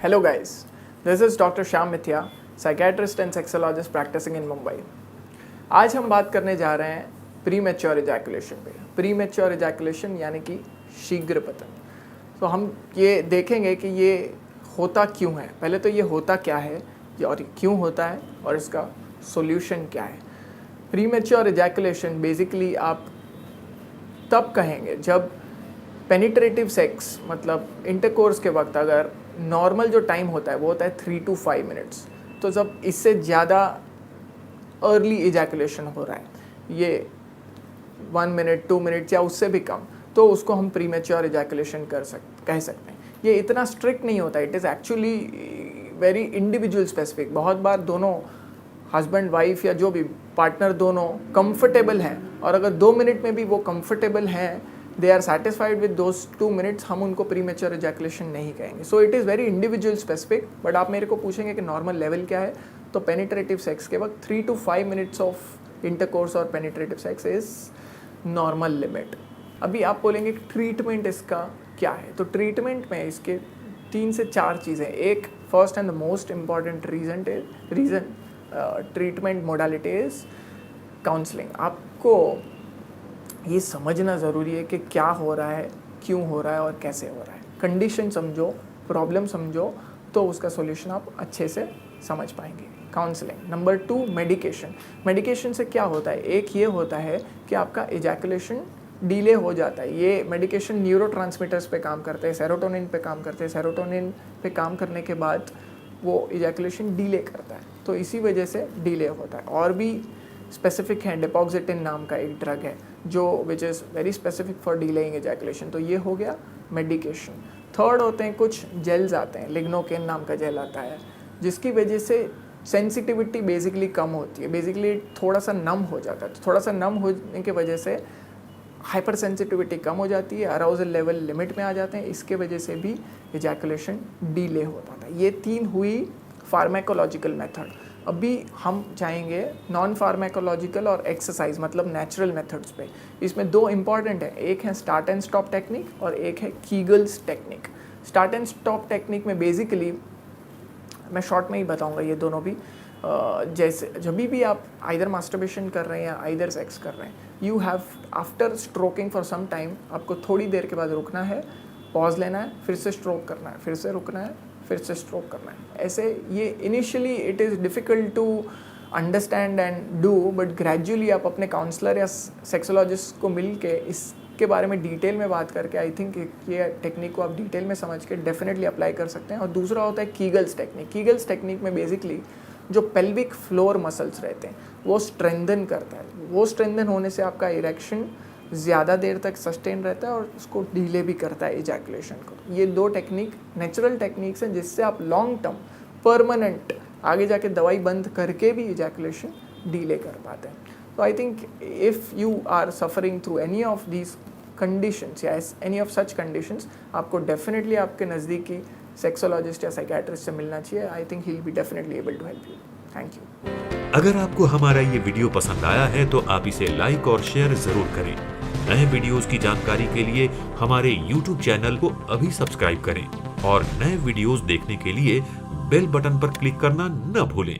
Hello guys, this is Dr. Shyam Mithya, psychiatrist and sexologist practicing in Mumbai. आज हम बात करने जा रहे हैं प्री मैच्योर इजैकुलेशन पे। प्री मैच्योर इजैकुलेशन यानी कि शीघ्र पतन। तो हम ये देखेंगे कि ये होता क्यों है। पहले तो ये होता क्या है और क्यों होता है और इसका सॉल्यूशन क्या है। प्री मैच्योर इजैकुलेशन बेसिकली आप तब कहेंगे जब पेनिट्रेटिव सेक्स मतलब इंटरकोर्स के वक्त अगर नॉर्मल जो टाइम होता है वो होता है 3 to 5 मिनट्स, तो जब इससे ज़्यादा अर्ली इजैकुलेशन हो रहा है, ये 1 मिनट 2 मिनट या उससे भी कम, तो उसको हम प्री मैच्योर इजैकुलेशन कह सकते हैं। ये इतना स्ट्रिक्ट नहीं होता, it is actually very individual specific. बहुत बार दोनों हस्बैंड वाइफ या जो भी पार्टनर दोनों कंफर्टेबल हैं और अगर 2 मिनट में भी वो कंफर्टेबल हैं, they are satisfied with those 2 minutes, हम उनको प्री मैच्योर इजैकुलेशन नहीं कहेंगे। So it is very individual specific. But आप मेरे को पूछेंगे कि नॉर्मल लेवल क्या है, तो पेनिट्रेटिव सेक्स के वक्त 3 to 5 मिनट्स ऑफ इंटरकोर्स और penetrative sex is normal limit. अभी आप बोलेंगे कि ट्रीटमेंट इसका क्या है, तो ट्रीटमेंट में इसके 3 से 4 चीज़ें। एक first and the most important reason treatment modality is counselling. आपको ये समझना ज़रूरी है कि क्या हो रहा है, क्यों हो रहा है और कैसे हो रहा है। कंडीशन समझो, प्रॉब्लम समझो, तो उसका सॉल्यूशन आप अच्छे से समझ पाएंगे। काउंसलिंग। Number 2, medication. मेडिकेशन से क्या होता है, एक ये होता है कि आपका इजैकुलेशन डिले हो जाता है। ये मेडिकेशन न्यूरोट्रांसमीटर्स पे काम करते हैं, सेरोटोनिन पे काम करते हैं। सेरोटोनिन पे काम करने के बाद वो इजैकुलेशन डिले करता है, तो इसी वजह से डिले होता है। और भी स्पेसिफिक है, डेपोक्सिटिन नाम का एक ड्रग है जो which is very specific for delaying ejaculation. तो ये हो गया मेडिकेशन। थर्ड होते हैं कुछ जेल्स आते हैं, लिग्नोकेन नाम का जेल आता है, जिसकी वजह से सेंसिटिविटी बेसिकली कम होती है, बेसिकली थोड़ा सा नम हो जाता है। तो थोड़ा सा नम होने की वजह से हाइपर सेंसिटिविटी कम हो जाती है, अराउजल लेवल लिमिट में आ जाते हैं, इसके वजह से भी इजैकुलेशन डिले होता था। ये 3 हुई फार्माकोलॉजिकल मेथड। अभी हम जाएंगे नॉन फार्माकोलॉजिकल और एक्सरसाइज मतलब नेचुरल मेथड्स पे। इसमें 2 इंपॉर्टेंट है, एक है स्टार्ट एंड स्टॉप टेक्निक और एक है Kegels technique. Start and stop technique में बेसिकली मैं शॉर्ट में ही बताऊंगा ये दोनों भी। जैसे जब भी आप आइदर मास्टरबेशन कर रहे हैं या आइदर सेक्स कर रहे हैं, you have after stroking for some time, आपको थोड़ी देर के बाद रुकना है, पॉज लेना है, फिर से स्ट्रोक करना है, फिर से रुकना है, फिर से स्ट्रोक करना है। ऐसे ये initially it is difficult to understand and do, but gradually आप अपने काउंसलर या सेक्सोलॉजिस्ट को मिल के इसके बारे में डिटेल में बात करके आई थिंक ये टेक्निक को आप डिटेल में समझ के डेफिनेटली अप्लाई कर सकते हैं। और दूसरा होता है कीगल्स टेक्निक। कीगल्स टेक्निक में बेसिकली जो पेल्विक फ्लोर मसल्स रहते हैं वो स्ट्रेंथन करता है। वो स्ट्रेंथन होने से आपका इरेक्शन ज़्यादा देर तक सस्टेन रहता है और उसको डिले भी करता है इजैकुलेशन को। ये 2 टेक्निक नेचुरल टेक्निक्स हैं जिससे आप लॉन्ग टर्म परमानेंट आगे जाके दवाई बंद करके भी इजैकुलेशन डिले कर पाते हैं। तो I think if you are suffering through any of these conditions या एनी ऑफ सच कंडीशंस, आपको डेफिनेटली आपके नज़दीकी सेक्सोलॉजिस्ट या साइकियाट्रिस्ट से मिलना चाहिए। I think he will be definitely able to help you. Thank you. अगर आपको हमारा ये वीडियो पसंद आया है तो आप इसे लाइक और शेयर जरूर करें। नए वीडियोस की जानकारी के लिए हमारे YouTube चैनल को अभी सब्सक्राइब करें और नए वीडियोस देखने के लिए बेल बटन पर क्लिक करना न भूलें।